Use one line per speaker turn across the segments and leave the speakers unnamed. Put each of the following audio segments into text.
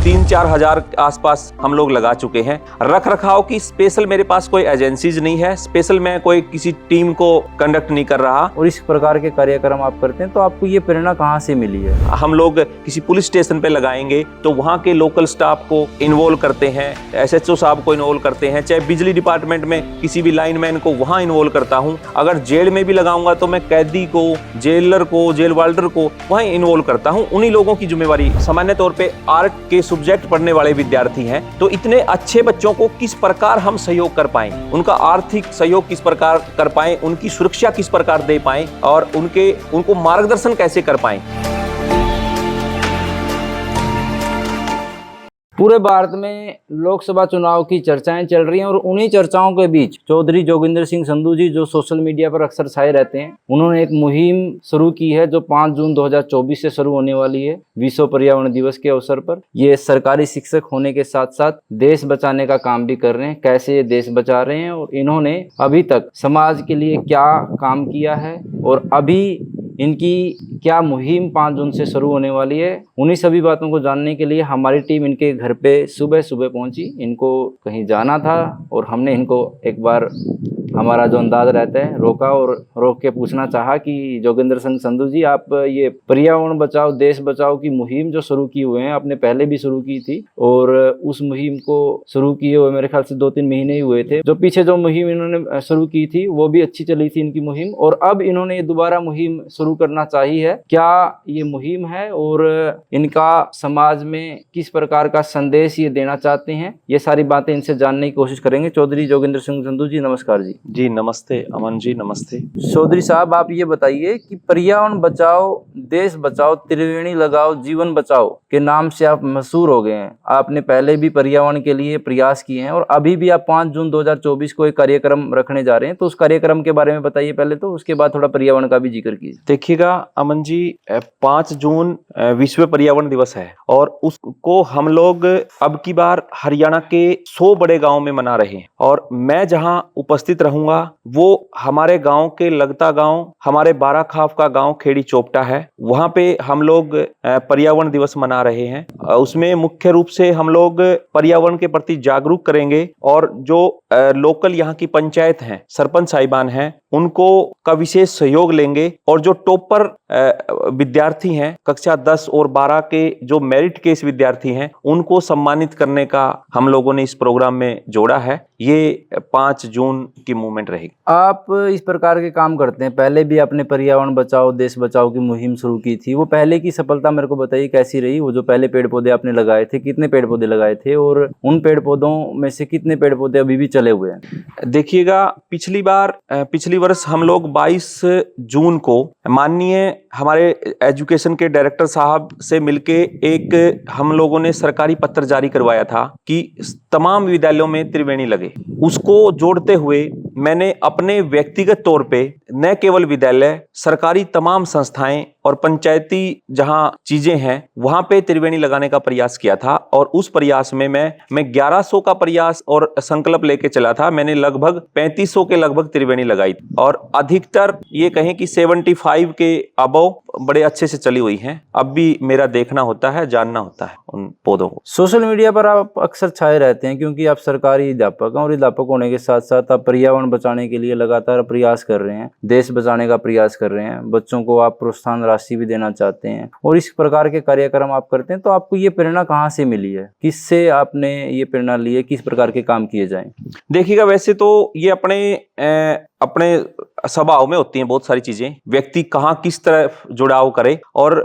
3-4 हजार आसपास हम लोग लगा चुके हैं। रख रखाव की स्पेशल मेरे पास कोई एजेंसीज नहीं है, स्पेशल मैं कोई किसी टीम को कंडक्ट नहीं कर रहा।
और इस प्रकार के कार्यक्रम आप करते हैं तो आपको ये प्रेरणा कहाँ से मिली है?
हम लोग किसी पुलिस स्टेशन पे लगाएंगे तो वहाँ के लोकल स्टाफ को इन्वॉल्व करते हैं, SHO साहब को इन्वॉल्व करते हैं, चाहे बिजली डिपार्टमेंट में किसी भी लाइनमैन को वहाँ इन्वॉल्व करता हूँ। अगर जेल में भी लगाऊंगा तो मैं कैदी को, जेलर को, जेल वार्डर को वहीं इन्वॉल्व करता हूँ। उन्हीं लोगों की जिम्मेवारी। सामान्य तौर पे आर्ट के सब्जेक्ट पढ़ने वाले विद्यार्थी हैं, तो इतने अच्छे बच्चों को किस प्रकार हम सहयोग कर पाएं, उनका आर्थिक सहयोग किस प्रकार कर पाएं, उनकी सुरक्षा किस प्रकार दे पाएं और उनको मार्गदर्शन कैसे कर पाएं।
पूरे भारत में लोकसभा चुनाव की चर्चाएं चल रही हैं और उन्हीं चर्चाओं के बीच चौधरी जोगिंदर सिंह संधू जी, जो सोशल मीडिया पर अक्सर छाए रहते हैं, उन्होंने एक मुहिम शुरू की है जो 5 जून 2024 से शुरू होने वाली है, विश्व पर्यावरण दिवस के अवसर पर। ये सरकारी शिक्षक होने के साथ साथ देश बचाने का काम भी कर रहे हैं। कैसे ये देश बचा रहे हैं और इन्होंने अभी तक समाज के लिए क्या काम किया है और अभी इनकी क्या मुहिम 5 जून से शुरू होने वाली है, उन्हीं सभी बातों को जानने के लिए हमारी टीम इनके घर पे सुबह सुबह पहुंची। इनको कहीं जाना था और हमने इनको एक बार हमारा जो अंदाज रहता है रोका और रोक के पूछना चाहा कि जोगिंदर सिंह संधू जी, आप ये पर्यावरण बचाओ देश बचाओ की मुहिम जो शुरू की हुए हैं, आपने पहले भी शुरू की थी और उस मुहिम को शुरू किए हुए मेरे ख्याल से 2-3 महीने ही हुए थे। जो पीछे जो मुहिम इन्होंने शुरू की थी वो भी अच्छी चली थी इनकी मुहिम, और अब इन्होंने दोबारा मुहिम शुरू करना चाहिए है। क्या ये मुहिम है और इनका समाज में किस प्रकार का संदेश ये देना चाहते हैं, ये सारी बातें इनसे जानने की कोशिश करेंगे। चौधरी जोगिंदर सिंह संधू जी, नमस्कार जी।
जी नमस्ते अमन जी, नमस्ते।
चौधरी साहब, आप ये बताइए कि पर्यावरण बचाओ देश बचाओ त्रिवेणी लगाओ जीवन बचाओ के नाम से आप मशहूर हो गए हैं। आपने पहले भी पर्यावरण के लिए प्रयास किए हैं और अभी भी आप 5 जून 2024 को एक कार्यक्रम रखने जा रहे हैं, तो उस कार्यक्रम के बारे में बताइए पहले, तो उसके बाद थोड़ा पर्यावरण का भी जिक्र कीजिए।
देखिएगा अमन जी, 5 जून विश्व पर्यावरण दिवस है और उसको हम लोग अब की बार हरियाणा के 100 बड़े गांव में मना रहे हैं और मैं जहां उपस्थित रहूंगा वो हमारे गांव के लगता गांव, हमारे बाराखाफ का गांव खेड़ी चोपटा है। वहां पे हम लोग पर्यावरण दिवस मना रहे हैं। उसमें मुख्य रूप से हम लोग पर्यावरण के प्रति जागरूक करेंगे और जो लोकल यहाँ की पंचायत हैं, सरपंच साहिबान हैं, उनको का विशेष सहयोग लेंगे और जो टॉपर विद्यार्थी हैं कक्षा 10 और 12 के जो मेरिट के इस विद्यार्थी हैं, उनको सम्मानित करने का हम लोगों ने इस प्रोग्राम में जोड़ा है। ये 5 जून की मूवमेंट रहेगी।
आप इस प्रकार के काम करते हैं, पहले भी आपने पर्यावरण बचाओ देश बचाओ की मुहिम शुरू की थी, वो पहले की सफलता मेरे को बताइए कैसी रही? वो जो पहले पेड़ पौधे आपने लगाए थे, कितने पेड़ पौधे लगाए थे और उन पेड़ पौधों में से कितने पेड़ पौधे अभी भी चले हुए हैं?
देखिएगा, पिछली वर्ष हम लोग 22 जून को माननीय हमारे एजुकेशन के डायरेक्टर साहब से मिलके एक हम लोगों ने सरकारी पत्र जारी करवाया था कि तमाम विद्यालयों में त्रिवेणी लगे। उसको जोड़ते हुए मैंने अपने व्यक्तिगत तौर पे न केवल विद्यालय, सरकारी तमाम संस्थाएं और पंचायती जहां चीजें हैं वहां पे त्रिवेणी लगाने का प्रयास किया था और उस प्रयास में मैं 1100 का प्रयास और संकल्प लेके चला था। मैंने लगभग 3500 के लगभग त्रिवेणी लगाई और अधिकतर ये कहें कि 75 के अबव बड़े अच्छे से चली हुई हैं। अब भी मेरा देखना होता है, जानना होता है उन पौधों को।
सोशल मीडिया पर आप अक्सर छाए रहते हैं क्योंकि आप सरकारी अध्यापक हैं और अध्यापक होने के साथ साथ आप पर्यावरण बचाने के लिए लगातार प्रयास कर रहे हैं, देश बचाने का प्रयास कर रहे हैं, बच्चों को आप प्रोत्साहन राशि भी देना चाहते हैं और इस प्रकार के कार्यक्रम आप करते हैं। तो आपको ये प्रेरणा कहाँ से मिली है, किससे आपने ये प्रेरणा ली है, किस प्रकार के काम किए जाएं?
देखिएगा, वैसे तो ये अपने स्वभाव में होती हैं बहुत सारी चीजें, व्यक्ति कहाँ किस तरह जुड़ाव करे। और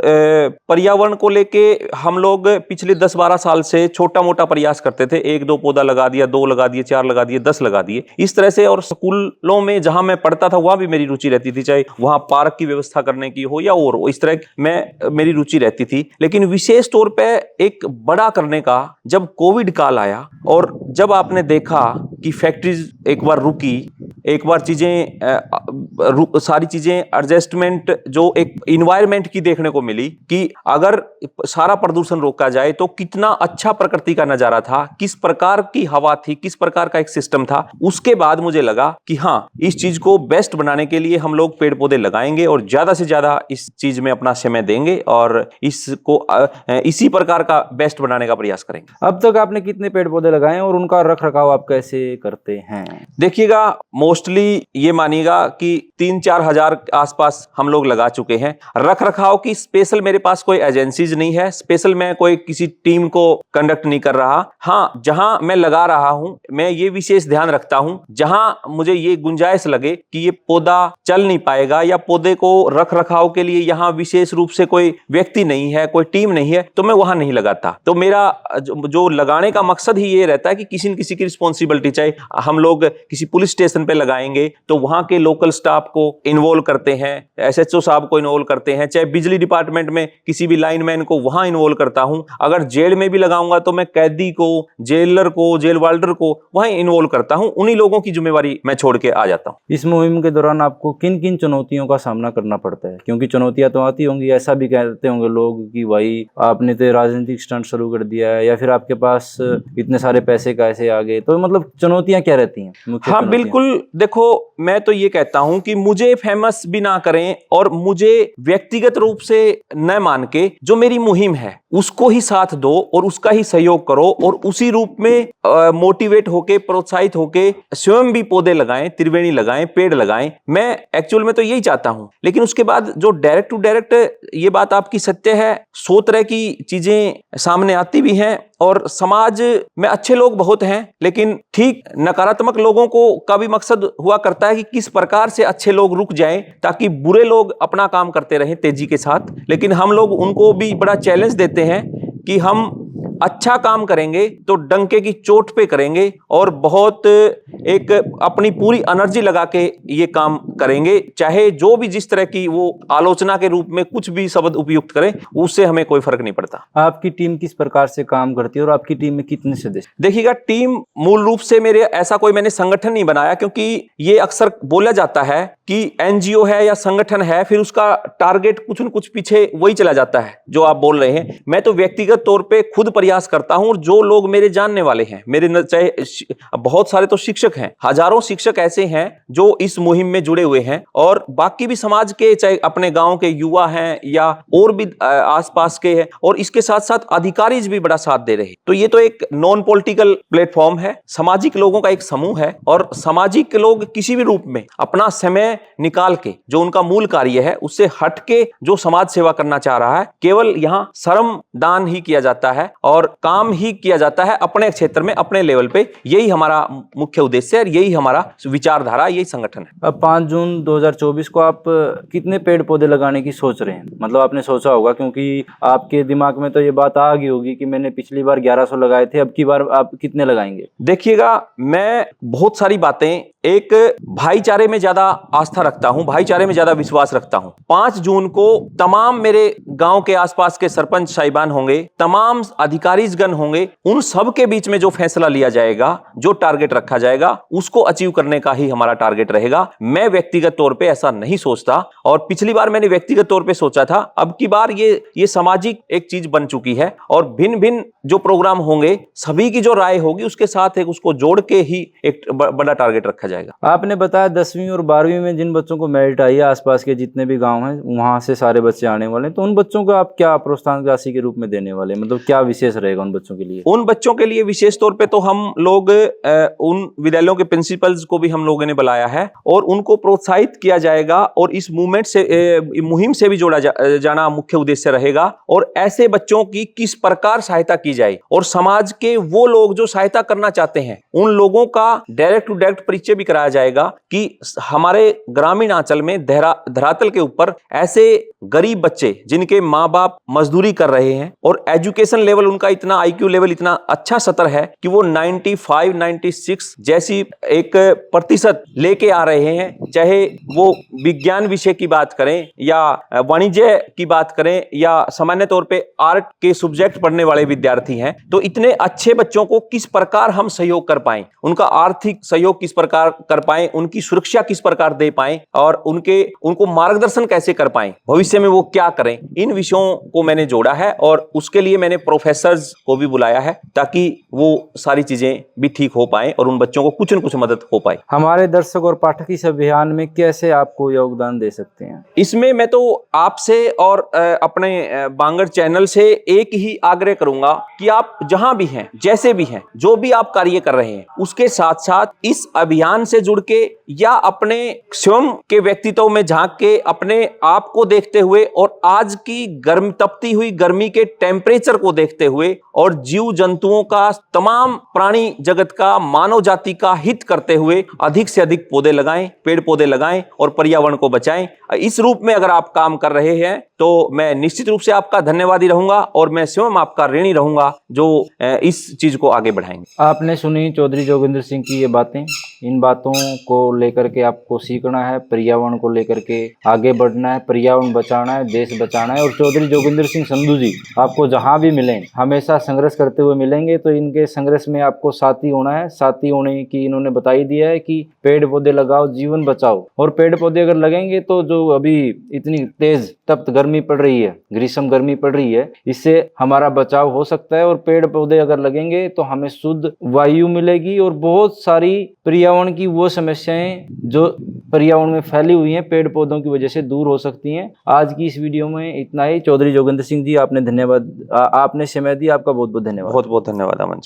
पर्यावरण को लेके हम लोग पिछले 10-12 साल से छोटा मोटा प्रयास करते थे। 1-2 पौधा लगा दिया, 2 लगा दिए, 4 लगा दिए, 10 लगा दिए, इस तरह से। और स्कूलों में जहां मैं पढ़ता था वहां भी मेरी रुचि रहती थी, चाहे वहां पार्क की व्यवस्था करने की हो या और इस तरह में मेरी रुचि रहती थी। लेकिन विशेष तौर पर एक बड़ा करने का जब कोविड काल आया और जब आपने देखा कि फैक्ट्रीज एक बार रुकी, एक बार सारी चीजें एडजस्टमेंट जो एक इन्वायरमेंट की देखने को मिली कि अगर सारा प्रदूषण रोका जाए तो कितना अच्छा प्रकृति का नजारा था, किस प्रकार की हवा थी, किस प्रकार का एक सिस्टम था। उसके बाद मुझे लगा कि हाँ, इस चीज को बेस्ट बनाने के लिए हम लोग पेड़ पौधे लगाएंगे और ज्यादा से ज्यादा इस चीज में अपना समय देंगे और इसको इसी प्रकार का बेस्ट बनाने का प्रयास करेंगे।
अब तक आपने कितने पेड़ पौधे लगाए हैं और उनका रख रखाव आप कैसे करते हैं?
देखिएगा, मोस्टली ये मानिएगा कि 3-4 हजार आसपास हम लोग लगा चुके हैं। रख रखाव की स्पेशल मेरे पास कोई एजेंसीज नहीं है, स्पेशल मैं कोई किसी टीम को कंडक्ट नहीं कर रहा। हाँ, जहां मैं लगा रहा हूं मैं ये विशेष ध्यान रखता हूं, जहां मुझे ये गुंजाइश लगे कि ये पौधा चल नहीं पाएगा या पौधे को रख रखाव के लिए यहाँ विशेष रूप से कोई व्यक्ति नहीं है, कोई टीम नहीं है, तो मैं वहां नहीं लगाता। तो मेरा जो लगाने का मकसद ही ये रहता है कि किसी न किसी की रिस्पॉन्सिबिलिटी, चाहे हम लोग किसी पुलिस स्टेशन पे लगाएंगे तो वहां के लोकल स्टाफ को इन्वॉल्व करते हैं, SHO साहब को इन्वॉल्व करते हैं, चाहे बिजली डिपार्टमेंट में किसी भी लाइनमैन को वहां इन्वॉल्व करता हूं। अगर जेल में भी लगाऊंगा तो मैं कैदी को, जेलर को, जेल वार्डर को वहां इन्वॉल्व करता हूं। उन्हीं लोगों की जिम्मेवारी मैं छोड़ के आ जाता हूं।
इस मुहिम के दौरान आपको किन किन चुनौतियों का सामना करना पड़ता है? क्योंकि चुनौतियां तो आती होंगी, ऐसा भी कहते होंगे लोग कि भाई आपने तो राजनीतिक स्टंट शुरू कर दिया है या फिर आपके पास इतने सारे पैसे कैसे आ गए, तो मतलब चुनौतियां क्या रहती हैं?
हाँ बिल्कुल, देखो मैं तो ये कहता हूं कि मुझे फेमस भी ना करें और मुझे व्यक्तिगत रूप से न मान के जो मेरी मुहिम है उसको ही साथ दो और उसका ही सहयोग करो और उसी रूप में मोटिवेट होके, प्रोत्साहित होके स्वयं भी पौधे लगाएं, त्रिवेणी लगाएं, पेड़ लगाएं। मैं एक्चुअल में तो यही चाहता हूं। लेकिन उसके बाद जो डायरेक्ट टू डायरेक्ट ये बात आपकी सत्य है, 100 तरह की चीजें सामने आती भी हैं और समाज में अच्छे लोग बहुत हैं, लेकिन ठीक नकारात्मक लोगों को का भी मकसद हुआ करता है कि किस प्रकार से अच्छे लोग रुक जाएं ताकि बुरे लोग अपना काम करते रहें तेजी के साथ। लेकिन हम लोग उनको भी बड़ा चैलेंज देते हैं कि हम अच्छा काम करेंगे तो डंके की चोट पे करेंगे और बहुत एक अपनी पूरी एनर्जी लगा के ये काम करेंगे, चाहे जो भी जिस तरह की वो आलोचना के रूप में कुछ भी शब्द उपयुक्त करें, उससे हमें कोई फर्क नहीं पड़ता।
आपकी टीम किस प्रकार से काम करती है और आपकी टीम में कितने सदस्य?
देखिएगा, टीम मूल रूप से मेरे ऐसा कोई मैंने संगठन नहीं बनाया, क्योंकि ये अक्सर बोला जाता है कि NGO है या संगठन है, फिर उसका टारगेट कुछ न कुछ पीछे वही चला जाता है जो आप बोल रहे हैं। मैं तो व्यक्तिगत तौर पे खुद प्रयास करता हूं और जो लोग मेरे जानने वाले हैं, मेरे चाहे बहुत सारे तो शिक्षक हैं, हजारों शिक्षक ऐसे हैं जो इस मुहिम में जुड़े हुए हैं और बाकी भी समाज के, चाहे अपने गांव के युवा हैं या और भी आसपास के हैं, और इसके साथ साथ अधिकारी भी बड़ा साथ दे रहे हैं। तो ये तो एक नॉन पॉलिटिकल प्लेटफॉर्म है, सामाजिक लोगों का एक समूह है और सामाजिक लोग किसी भी रूप में अपना समय निकाल के जो उनका मूल कार्य है उससे हटके जो समाज सेवा करना चाह रहा है, केवल यहां श्रम दान ही किया जाता है और काम ही किया जाता है अपने क्षेत्र में, अपने लेवल पे। यही हमारा मुख्य उद्देश्य है, यही हमारा विचारधारा, यही संगठन है।
अब 5 जून 2024 को आप कितने पेड़ पौधे लगाने की सोच रहे हैं? मतलब आपने सोचा होगा, क्योंकि आपके दिमाग में तो ये बात आ गई होगी कि मैंने पिछली बार 1100 लगाए थे, अब की बार आप कितने लगाएंगे?
देखिएगा, मैं बहुत सारी बातें, एक भाईचारे में ज्यादा आस्था रखता हूं, भाईचारे में ज्यादा विश्वास रखता हूं। 5 जून को तमाम मेरे गांव के आसपास के सरपंच साहिबान होंगे, तमाम अधिकारीगण होंगे, उन सब के बीच में जो फैसला लिया जाएगा, जो टारगेट रखा जाएगा, उसको अचीव करने का ही हमारा टारगेट रहेगा। मैं व्यक्तिगत तौर पे ऐसा नहीं सोचता, और पिछली बार मैंने व्यक्तिगत तौर पे सोचा था, अब की बार ये सामाजिक एक चीज बन चुकी है और भिन्न भिन्न जो प्रोग्राम होंगे, सभी की जो राय होगी उसके साथ एक उसको जोड़ के ही एक बड़ा टारगेट रखा जाएगा।
आपने बताया 10वीं और 12वीं में जिन बच्चों को मेरिट आई है, आसपास के जितने भी गांव हैं वहां से सारे बच्चे आने वाले हैं, तो उन बच्चों को आप क्या प्रोत्साहन राशि के रूप में देने वाले हैं? मतलब क्या विशेष रहेगा उन बच्चों के लिए?
उन बच्चों के लिए विशेष तौर पे तो हम लोग उन विद्यालयों के प्रिंसिपल्स को भी हम लोगों ने बुलाया है और उनको प्रोत्साहित किया जाएगा और इस मूवमेंट से, मुहिम से भी जोड़ा जाना मुख्य उद्देश्य रहेगा। और ऐसे बच्चों की किस प्रकार सहायता की जाए और समाज के वो लोग जो सहायता करना चाहते हैं उन लोगों का डायरेक्ट टू डायरेक्ट परिचय भी कराया जाएगा कि हमारे ग्रामीण अंचल में धरातल के ऊपर ऐसे गरीब बच्चे जिनके माँ बाप मजदूरी कर रहे हैं और एजुकेशन लेवल उनका इतना, IQ लेवल इतना अच्छा स्तर है कि वो 95, 96 जैसी एक प्रतिशत लेके आ रहे हैं, चाहे वो विज्ञान विषय की बात करें या वाणिज्य की बात करें या सामान्य तौर पे आर्ट के सब्जेक्ट पढ़ने वाले विद्यार्थी हैं। तो इतने अच्छे बच्चों को किस प्रकार हम सहयोग कर पाएं, उनका आर्थिक सहयोग किस प्रकार प्रकार कर पाए, उनकी सुरक्षा किस प्रकार दे पाए और उनको मार्गदर्शन कैसे कर पाए, भविष्य में वो क्या करें, इन विषयों को मैंने जोड़ा है और उसके लिए मैंने प्रोफेसर्स को भी बुलाया है ताकि वो सारी चीजें भी ठीक हो पाए और उन बच्चों को कुछ न कुछ मदद हो पाए।
हमारे दर्शक और पाठक इस अभियान में कैसे आपको योगदान दे सकते हैं?
इसमें मैं तो आपसे और अपने बांगर चैनल से एक ही आग्रह करूंगा कि आप जहां भी हैं, जैसे भी हैं, जो भी आप कार्य कर रहे हैं, उसके साथ साथ इस अभियान से जुड़ के या अपने स्वयं के व्यक्तित्व में झांक के अपने आप को देखते हुए और आज की तपती हुई गर्मी के टेम्परेचर को देखते हुए और जीव जंतुओं का, तमाम प्राणी जगत का, मानव जाति का हित करते हुए अधिक से अधिक पौधे लगाएं, पेड़ पौधे लगाएं और पर्यावरण को बचाएं। इस रूप में अगर आप काम कर रहे हैं तो मैं निश्चित रूप से आपका धन्यवादी रहूंगा और मैं स्वयं आपका ऋणी रहूंगा जो इस चीज को आगे बढ़ाएंगे।
आपने सुनी चौधरी जोगिंदर सिंह की ये बातें। इन बातों को लेकर के आपको सीखना है, पर्यावरण को लेकर के आगे बढ़ना है, पर्यावरण बचाना है, देश बचाना है। और चौधरी जोगिंदर सिंह संधू जी आपको जहां भी मिलें हमेशा संघर्ष करते हुए मिलेंगे, तो इनके संघर्ष में आपको साथी होना है। साथी होने की इन्होंने बता ही दिया है कि पेड़ पौधे लगाओ, जीवन बचाओ। और पेड़ पौधे अगर लगेंगे तो जो अभी इतनी तेज तप्त गर्मी पड़ रही है, ग्रीष्म गर्मी पड़ रही है, इससे हमारा बचाव हो सकता है। और पेड़ पौधे अगर लगेंगे तो हमें शुद्ध वायु मिलेगी और बहुत सारी पर्यावरण की वो समस्याएं जो पर्यावरण में फैली हुई हैं पेड़ पौधों की वजह से दूर हो सकती हैं। आज की इस वीडियो में इतना ही। चौधरी जोगिंदर सिंह जी, आपने समय दिया, आपका बहुत बहुत धन्यवाद।
बहुत बहुत धन्यवाद अमन जी।